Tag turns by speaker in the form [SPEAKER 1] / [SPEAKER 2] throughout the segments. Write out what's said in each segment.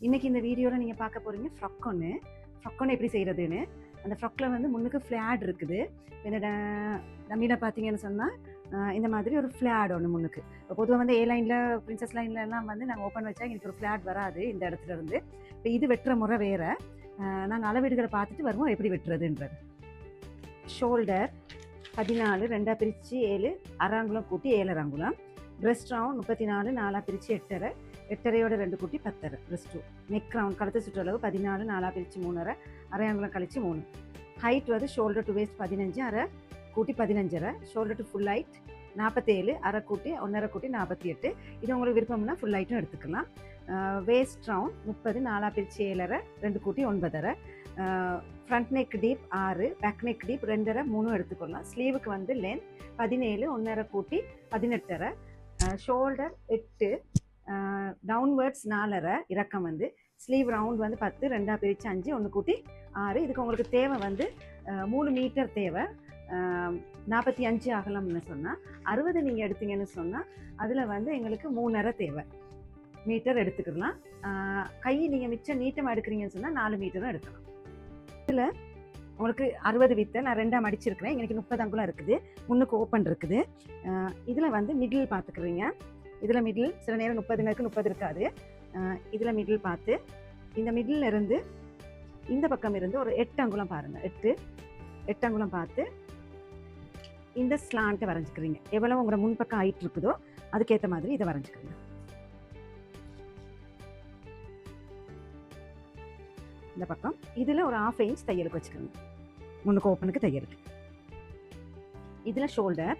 [SPEAKER 1] இன்னைக்கு இந்த வீடியோவில் நீங்கள் பார்க்க போகிறீங்க ஃப்ரொக் ஒன்று எப்படி செய்கிறதுன்னு. அந்த ஃப்ரொக்கில் வந்து முன்னுக்கு ஃப்ளாட் இருக்குது. என்னோட டம்மியில் பார்த்தீங்கன்னு சொன்னால் இந்த மாதிரி ஒரு ஃப்ளாட் ஒன்று முன்னுக்கு. இப்போ பொதுவாக வந்து லைனில் பிரின்சஸ் லைன்லலாம் வந்து நாங்கள் ஓப்பன் வச்சா எனக்கு ஒரு ஃப்ளாட் வராது இந்த இடத்துல இருந்து. இப்போ இது வெட்டுற முறை வேறு. நாங்கள் அளவீடுகளை பார்த்துட்டு வருவோம் எப்படி வெட்டுறதுன்றது. ஷோல்டர் 14 2 பிரித்து 7 அரை கூட்டி 7 அங்குலம். பிரெஸ்ட் ரவுண்ட் 34 4 பிரித்து 8 8.5 2 கூட்டி 10 பிரெஸ்ட். நெக் ரவுண்ட் கழுத்து சுற்றளவு 14 4 பிரித்து 3 அரை அங்குலம் கழிச்சு 3. ஹைட் வந்து ஷோல்டர் டு வேஸ்ட் 15 அரை கூட்டி 15. ஷோல்டர் டு ஃபுல் ஹைட் 47 அரை கூட்டி 1.5 கூட்டி 48. இது உங்களுக்கு விருப்பம்னா ஃபுல் ஹைட்டும் எடுத்துக்கலாம். வேஸ்ட் ரவுண்ட் 30 4 பிரித்து 7 2 கூட்டி 9. Front neck deep 6, back neck deep 2.5 3 எடுத்துக்கொள்ளலாம். ஸ்லீவுக்கு வந்து லென்த் 17 1.5 கூட்டி 18. ஷோல்டர் 8, டவுன்வர்ட்ஸ் 4.5 இறக்கம் வந்து. ஸ்லீவ் ரவுண்ட் வந்து 10 2 பிரித்து 5 1 கூட்டி 6. இதுக்கு உங்களுக்கு தேவை வந்து 3 மீட்டர் தேவை. 45 அகலம்னு சொன்னால் 60 நீங்கள் எடுத்தீங்கன்னு சொன்னால் அதில் வந்து எங்களுக்கு 3.5 தேவை மீட்டர் எடுத்துக்கலாம். கை நீங்கள் மிச்சம் நீட்டமாக எடுக்கிறீங்கன்னு சொன்னால் 4 மீட்டரும் எடுக்கலாம். இதில் உங்களுக்கு 60 வித்தை நான் 2 மடிச்சிருக்கிறேன். எனக்கு 30 அங்குலம் இருக்குது. முன்னுக்கு ஓப்பன் இருக்குது. இதில் வந்து மிடில் பார்த்துக்குறீங்க. இதில் மிடில் சில நேரம் 30 இருக்காது. இதில் மிடில் பார்த்து இந்த மிடில் இருந்து இந்த பக்கம் இருந்து ஒரு 8 அங்குலம் பாருங்கள். 8 அங்குலம் பார்த்து இந்த ஸ்லாண்ட்டை வரைஞ்சிக்கிறீங்க. எவ்வளோ உங்களோட முன்பக்கம் ஹைட் இருக்குதோ அதுக்கேற்ற மாதிரி இதை வரைஞ்சிக்கிறீங்க. இந்த பக்கம் இதில் ஒரு 1/2 இன்ச் தையலுக்கு வச்சுக்கோங்க. முன்னுக்கு ஓப்பனுக்கு தையலுக்கு. இதில் ஷோல்டர்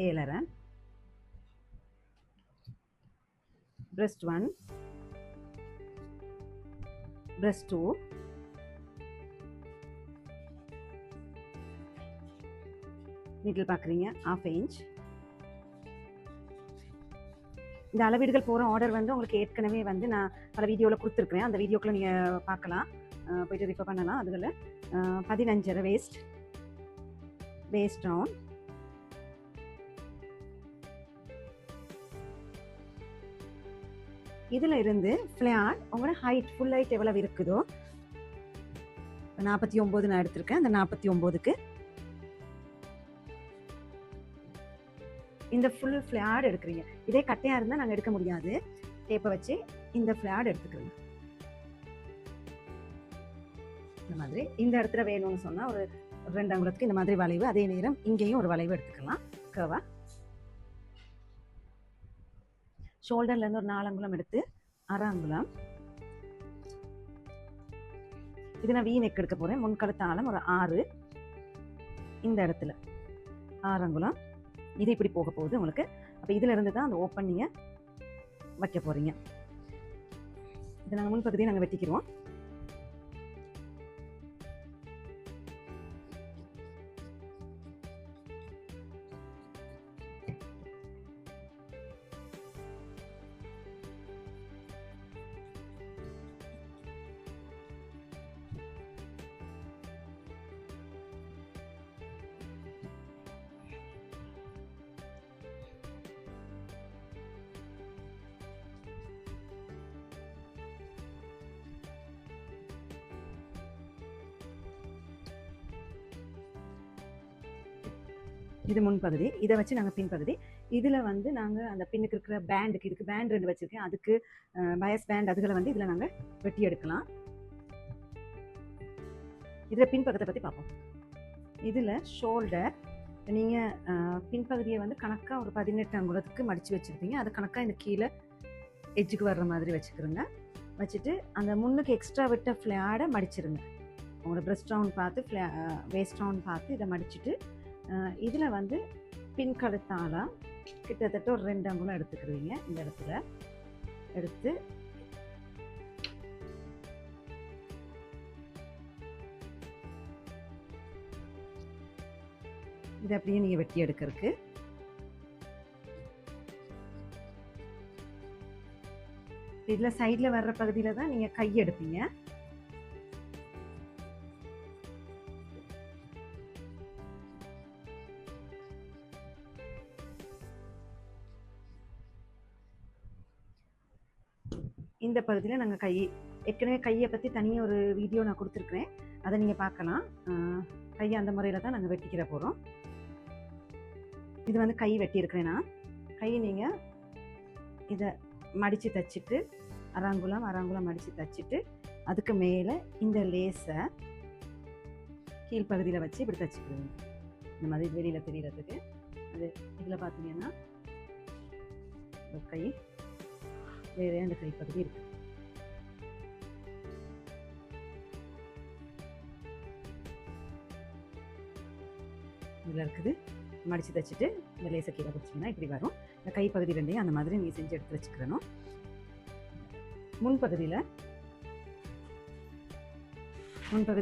[SPEAKER 1] 7.5, breast 1, breast 2, நீட்டில் பார்க்குறீங்க 1/2 இன்ச். இந்த அளவீடுகள் போகிற ஆர்டர் வந்து உங்களுக்கு ஏற்கனவே வந்து நான் பல வீடியோவில் கொடுத்துருக்குறேன். அந்த வீடியோக்குள்ள நீங்கள் பார்க்கலாம், போய்ட்டு ரிஃபர் பண்ணலாம். அதுகளில் 15 வேஸ்ட் ரவுண்ட். இதில் இருந்து ஃப்ளாட் உங்களோட ஹைட் ஃபுல் ஹைட் எவ்வளவு இருக்குதோ 49 நான் எடுத்திருக்கேன். அந்த 49க்கு இந்த ஃபுல் ஃப்ளாட் எடுக்கிறீங்க. இதே கட்டையாக இருந்தால் நாங்கள் எடுக்க முடியாது. டேப்பை வச்சு இந்த ஃப்ளாட் எடுத்துக்கிறோங்க. இந்த மாதிரி இந்த இடத்துல வேணும்னு சொன்னால் ஒரு 2 அங்குலத்துக்கு இந்த மாதிரி வளைவு. அதே நேரம் இங்கேயும் ஒரு வளைவு எடுத்துக்கலாம் கர்வா. ஷோல்டர்லேருந்து ஒரு 4 அங்குலம் எடுத்து அரை அங்குலம். இது நான் நெக் எடுக்க போகிறேன். முன்கழுத்து ஆழம் ஒரு 6. இந்த இடத்துல 6 அங்குலம். இது இப்படி போக போகுது உங்களுக்கு. அப்போ இதில் இருந்து தான் அந்த ஓப்பன் நீங்கள் வைக்க போகிறீங்க. இதை நாங்கள் முன்பகுதியை நாங்கள் வெட்டிக்கிறோம். இது முன்பகுதி. இதை வச்சு நாங்கள் பின்பகுதி. இதில் வந்து நாங்கள் அந்த பின்னுக்கு இருக்கிற பேண்டுக்கு, இதுக்கு பேண்ட் 2 வச்சுருக்கேன். அதுக்கு பயஸ் பேண்ட் அதுகளை வந்து இதில் நாங்கள் வெட்டி எடுக்கலாம். இதில் பின்பக்கத்தை பற்றி பார்ப்போம். இதில் ஷோல்டர் நீங்கள் பின்பகுதியை வந்து கணக்காக ஒரு 18 அங்குலத்துக்கு மடித்து வச்சுருப்பீங்க. அது கணக்காக இந்த கீழே எட்ஜுக்கு வர்ற மாதிரி வச்சுக்கிறோங்க. வச்சுட்டு அந்த முன்னுக்கு எக்ஸ்ட்ரா விட்ட ஃப்ளாடை மடிச்சிருங்க. உங்களோட பிரெஸ்ட் ரவுண்ட் பார்த்து வேஸ்ட் ரவுண்ட் பார்த்து இதை மடிச்சுட்டு இதில் வந்து பின்கழுத்தாலாம் கிட்டத்தட்ட ஒரு 2 அங்குலம் எடுத்துக்கிறீங்க. இந்த இடத்துல எடுத்து இதை அப்படியே நீங்கள் வெட்டி எடுக்கிறதுக்கு. இதில் சைடில் வர்ற பகுதியில் தான் நீங்கள் கை எடுப்பீங்க. இந்த பகுதியில் நாங்கள் ஏற்கனவே கையை பற்றி தனியாக ஒரு வீடியோ நான் கொடுத்துருக்குறேன், அதை நீங்கள் பார்க்கலாம். கையை அந்த முறையில் தான் நாங்கள் வெட்டிக்கிற போகிறோம். இது வந்து கை வெட்டியிருக்கிறேன் நான். கையை நீங்கள் இதை மடித்து தைச்சிட்டு அராங்குலம் மடித்து தைச்சிட்டு அதுக்கு மேலே இந்த லேஸை கீழ்ப்பகுதியில் வச்சு இப்படி தைச்சிக்கிறேன். இந்த மாதிரி வெளியில் தெரியறதுக்கு. அது இதில் பார்த்தீங்கன்னா கை வேறே அந்த கைப்பகுதி இருக்கு. இதில் இருக்குது. மடித்து தைச்சிட்டு இந்த லேசை கீழே பிடிச்சிங்கன்னா இப்படி வரும். இந்த கைப்பகுதி ரெண்டையும் அந்த மாதிரி நீ செஞ்சு எடுத்து வச்சுக்கிறணும். முன்பகுதி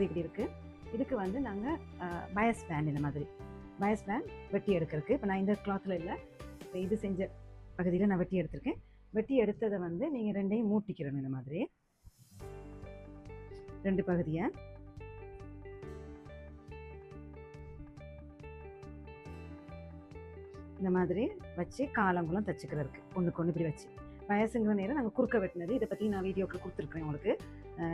[SPEAKER 1] இப்படி இருக்குது. இதுக்கு வந்து நாங்கள் பயஸ் பேண்ட், இந்த மாதிரி பயஸ் பேண்ட் வெட்டி எடுக்கிறதுக்கு. இப்போ நான் இந்த கிளாத்தில் இல்லை, இப்போ இது செஞ்ச பகுதியில் நான் வெட்டி எடுத்திருக்கேன். வெட்டி எடுத்ததை வந்து நீங்கள் ரெண்டையும் மூட்டிக்கிறணும். இந்த மாதிரி 2 பகுதியை இந்த மாதிரி வச்சு காலங்குளம் தைச்சிக்கிறதுக்கு ஒன்றுக்கு ஒன்று இப்படி வச்சு. வயசுங்கிற நேரம் நாங்கள் குறுக்க வெட்டினது, இதை பற்றி நான் வீடியோக்கள் கொடுத்துருக்குறேன் உங்களுக்கு.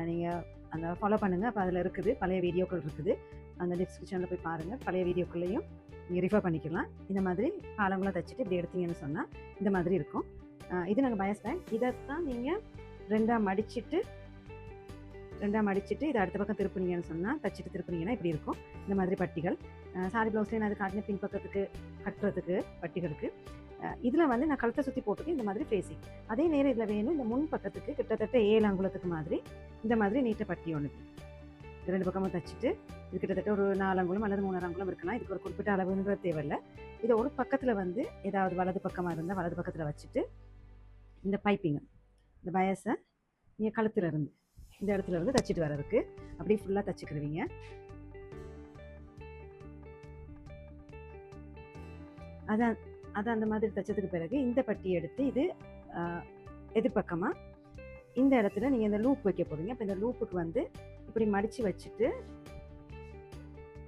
[SPEAKER 1] நீங்கள் அந்த ஃபாலோ பண்ணுங்கள். அப்போ அதில் இருக்குது, பழைய வீடியோக்கள் இருக்குது, அந்த டிஸ்கிரிப்ஷனில் போய் பாருங்கள். பழைய வீடியோக்கள்லையும் நீங்கள் ரிஃபர் பண்ணிக்கலாம். இந்த மாதிரி காலங்குளம் தைச்சிட்டு இப்படி எடுத்தீங்கன்னு சொன்னால் இந்த மாதிரி இருக்கும். இது நாங்கள் பயஸ் பேண்ட். இதைத்தான் நீங்கள் ரெண்டாக மடிச்சுட்டு இதை அடுத்த பக்கம் திருப்புனீங்கன்னு சொன்னால், தச்சுட்டு திருப்புனீங்கன்னா இப்படி இருக்கும். இந்த மாதிரி பட்டிகள் சாரி ப்ளவுஸ்லேயே நான் அது காட்டின பின் பக்கத்துக்கு கட்டுறதுக்கு பட்டிகளுக்கு. இதில் வந்து நான் கழுத்தை சுற்றி போட்டுக்கு இந்த மாதிரி ஃபேஸிங். அதே நேரம் இதில் வேணும் இந்த முன் பக்கத்துக்கு கிட்டத்தட்ட 7 அங்குலத்துக்கு மாதிரி இந்த மாதிரி நீட்ட பட்டி ஒன்று. இது 2 பக்கமும் தச்சுட்டு இது கிட்டத்தட்ட ஒரு 4 அங்குலம் அல்லது 3 அங்குலம் இருக்கலாம். இதுக்கு ஒரு குறிப்பிட்ட அளவுன்ற தேவையில்லை. இதை ஒரு பக்கத்தில் வந்து ஏதாவது வலது பக்கமாக இருந்தால் வலது பக்கத்தில் வச்சுட்டு இந்த பைப்பிங்க, இந்த பயஸை நீங்கள் கழுத்தில் இருந்து இந்த இடத்துல இருந்து தச்சுட்டு வர்றதுக்கு அப்படியே ஃபுல்லாக தச்சுக்கிடுவீங்க. அதை அந்த மாதிரி தைச்சதுக்கு பிறகு இந்த பட்டி எடுத்து இது எதிர்பக்கமாக இந்த இடத்துல நீங்கள் இந்த லூப் வைக்க போகிறீங்க. இப்போ இந்த லூப்புக்கு வந்து இப்படி மடித்து வச்சுட்டு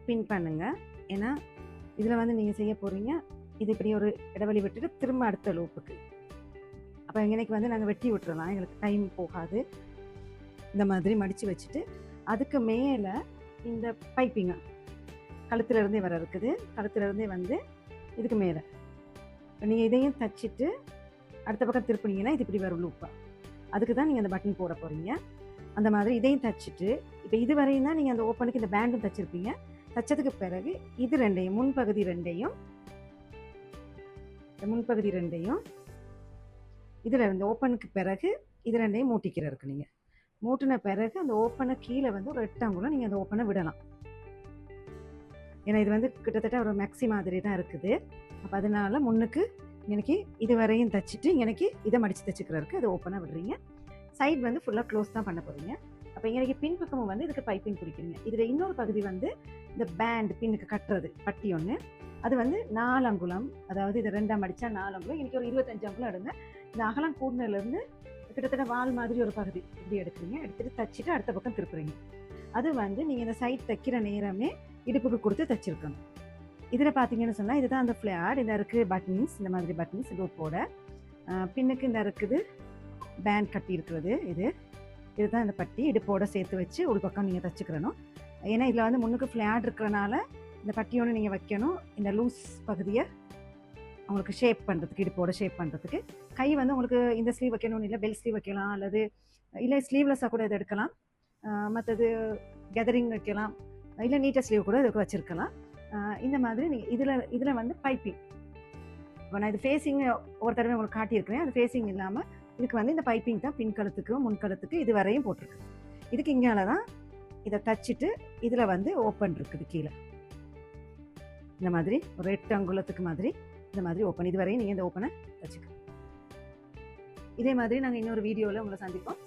[SPEAKER 1] பின் பண்ணுங்க. ஏன்னா இதில் வந்து நீங்கள் செய்ய போகிறீங்க, இது இப்படி ஒரு இடைவெளி விட்டுட்டு திரும்ப அடுத்த லூப்புக்கு. அப்போ எங்களுக்கு வந்து நாங்கள் வெட்டி விட்டுறலாம், எங்களுக்கு டைம் போகாது. இந்த மாதிரி மடித்து வச்சுட்டு அதுக்கு மேலே இந்த பைப்பிங்க கழுத்துலேருந்தே வர இருக்குது. கழுத்துலேருந்தே வந்து இதுக்கு மேலே நீங்கள் இதையும் தச்சுட்டு அடுத்த பக்கம் திருப்பினீங்கன்னா இது இப்படி வரும் லூப்பாக. அதுக்கு தான் நீங்கள் அந்த பட்டன் போட போகிறீங்க. அந்த மாதிரி இதையும் தச்சுட்டு இப்போ இது வரையும் தான் நீங்கள் அந்த ஓப்பனுக்கு இந்த பேண்டும் தச்சுருப்பீங்க. தச்சதுக்கு பிறகு இது ரெண்டையும் முன்பகுதி ரெண்டையும் இதில் இருந்து ஓப்பனுக்கு பிறகு இது ரெண்டையும் மூட்டிக்கிறதுக்கு நீங்கள் மூட்டின பிறகு அந்த ஓப்பனை கீழே வந்து ஒரு 8 அங்குலம் நீங்கள் அந்த ஓப்பனை விடலாம். ஏன்னா இது வந்து கிட்டத்தட்ட ஒரு மேக்ஸி மாதிரி தான் இருக்குது. அப்போ அதனால முன்னுக்கு எனக்கு இது வரையும் தச்சுட்டு எனக்கு இதை மடித்து தைச்சிக்கிறதுக்கு அது ஓப்பனாக விடுறீங்க. சைடு வந்து ஃபுல்லாக க்ளோஸ் தான் பண்ண போகிறீங்க. அப்போ எனக்கு பின்பக்கமும் வந்து இதுக்கு பைப்பிங் பிடிக்கிறீங்க. இதில் இன்னொரு பகுதி வந்து இந்த பேண்ட் பின்னுக்கு கட்டுறது பட்டி ஒன்று, அது வந்து 4 அங்குலம், அதாவது இதை 2ஆக மடித்தா 4 அங்குலம், எனக்கு ஒரு 25 அங்குலம் எடுங்க. இந்த அகலம் கூடுனதுலேருந்து கிட்டத்தட்ட வால் மாதிரி ஒரு பகுதி இப்படி எடுக்கிறீங்க. எடுத்துகிட்டு தச்சுட்டு அடுத்த பக்கம் திருப்புறீங்க. அது வந்து நீங்கள் இந்த சைட் தைக்கிற நேரமே இடுப்புக்கு கொடுத்து தச்சிருக்கணும். இதில் பார்த்தீங்கன்னு சொன்னால் இதுதான் அந்த ஃப்ளாட். இந்த இருக்குது பட்டன்ஸ், இந்த மாதிரி பட்டன்ஸ் லூப்போட. பின்னுக்கு இந்த இருக்குது பேண்ட் கட்டி இருக்கிறது. இதுதான் இந்த பட்டி இடுப்போட சேர்த்து வச்சு ஒரு பக்கம் நீங்கள் தச்சுக்கிறணும். ஏன்னா இதில் வந்து முன்னுக்கு ஃப்ளாட் இருக்கிறனால இந்த பட்டியோடு நீங்கள் வைக்கணும். இந்த லூஸ் பகுதியை உங்களுக்கு ஷேப் பண்ணுறதுக்கு, இடுப்போட ஷேப் பண்ணுறதுக்கு. கை வந்து உங்களுக்கு இந்த ஸ்லீவ் வைக்கணும்னு இல்லை, பெல் ஸ்லீவ் வைக்கலாம், அல்லது இல்லை ஸ்லீவ்லெஸ்ஸாக கூட இதை எடுக்கலாம். மற்றது கெதரிங் வைக்கலாம், இல்லை நீட்டாக ஸ்லீவ் கூட இதுக்கு வச்சுருக்கலாம். இந்த மாதிரி நீங்கள் இதில் வந்து பைப்பிங். இப்போ நான் இது ஃபேஸிங் ஒரு தடவை உங்களுக்கு காட்டியிருக்கிறேன். அது ஃபேஸிங் இல்லாமல் இதுக்கு வந்து இந்த பைப்பிங் தான் பின் கழுத்துக்கு முன் கழுத்துக்கு இது வரையும் போட்டிருக்கு. இதுக்கு இங்கால தான் இதை தச்சுட்டு இதில் வந்து ஓப்பன் இருக்குது கீழே. இந்த மாதிரி ஒரு 8 அங்குலத்துக்கு மாதிரி இந்த மாதிரி ஓப்பன். இது வரையும் நீங்கள் இந்த ஓப்பனை தச்சுக்க. இதே மாதிரி நாங்கள் இன்னொரு வீடியோவில் உங்களை சந்திப்போம்.